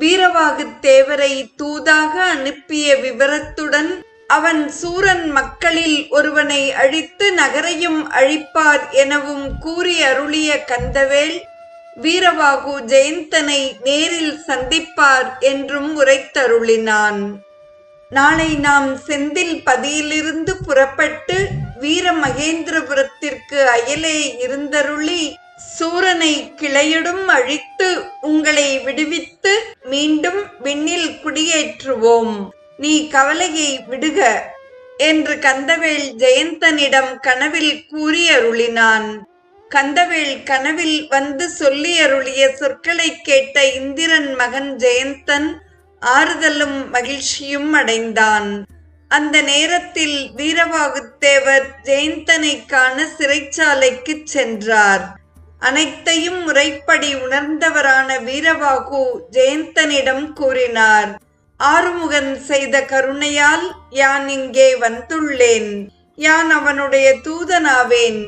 வீரவாகுத்தேவரை தூதாக அனுப்பிய விவரத்துடன் அவன் சூரன் மக்களில் ஒருவனை அழித்து நகரையும் அழிப்பார் எனவும் கூறி அருளிய கந்தவேல் வீரவாகு ஜெயந்தனை நேரில் சந்திப்பார் என்றும் உரைத்தருளினான். நாளை நாம் செந்தில் பதியிலிருந்து புறப்பட்டு வீரமகேந்திரபுரத்திற்கு அயலே இருந்தருளி சூரனை கிளையுடும் அழித்து உங்களை விடுவித்து மீண்டும் விண்ணில் குடியேற்றுவோம். நீ கவலையை விடுக என்று கந்தவேல் ஜெயந்தனிடம் கனவில் கூறி அருளினான். கந்தவேல் கனவில் வந்து சொல்லி அருளிய சொற்களை கேட்ட இந்திரன் மகன் ஜெயந்தன் ஆறுதலும் மகிழ்ச்சியும் அடைந்தான். அந்த நேரத்தில் வீரவாகுத்தேவர் ஜெயந்தனை காண சிறைச்சாலைக்கு சென்றார். அனைத்தையும் முறைப்படி உணர்ந்தவரான வீரவாகு ஜெயந்தனிடம் கூறினார். ஆறுமுகன் செய்த கருணையால் யான் இங்கே வந்துள்ளேன். யான் அவனுடைய தூதனாவேன்.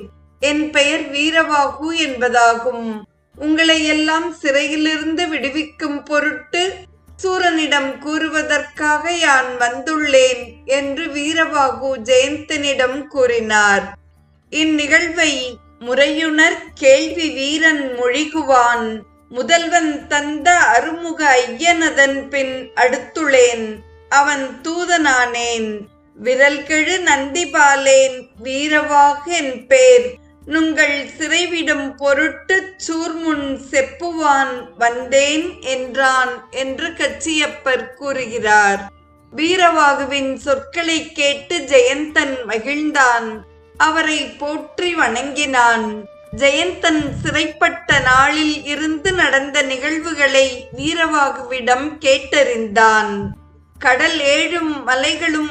என் பெயர் வீரவாகு என்பதாகும். உங்களை எல்லாம் சிறையிலிருந்து விடுவிக்கும் பொருட்டு சூரனிடம் கூறுவதற்காக யான் வந்துள்ளேன் என்று வீரவாகு ஜெயந்தனிடம் கூறினார். இந்நிகழ்வை முறையுணர் கேள்வி வீரன் மொழிகுவான். முதல்வன் தந்த அருமுக ஐயனதன் பின் அடுத்துளேன். அவன் தூதனானேன். விரல்கெழு நந்திபாலேன் வீரவாக என் பேர். நுங்கள் சிறைவிடும் பொருட்டு சூர்முன் செப்புவான் வந்தேன் என்றான் என்று கச்சியப்பர் கூறுகிறார். வீரவாகுவின் சொற்களை கேட்டு ஜெயந்தன் மகிழ்ந்தான். அவரை போற்றி வணங்கினான். ஜெயந்தன் சிறைப்பட்ட நாளில் இருந்து நடந்த நிகழ்வுகளை வீரவாகுவிடம் கேட்டறிந்தான். கடல் 7 மலைகளும்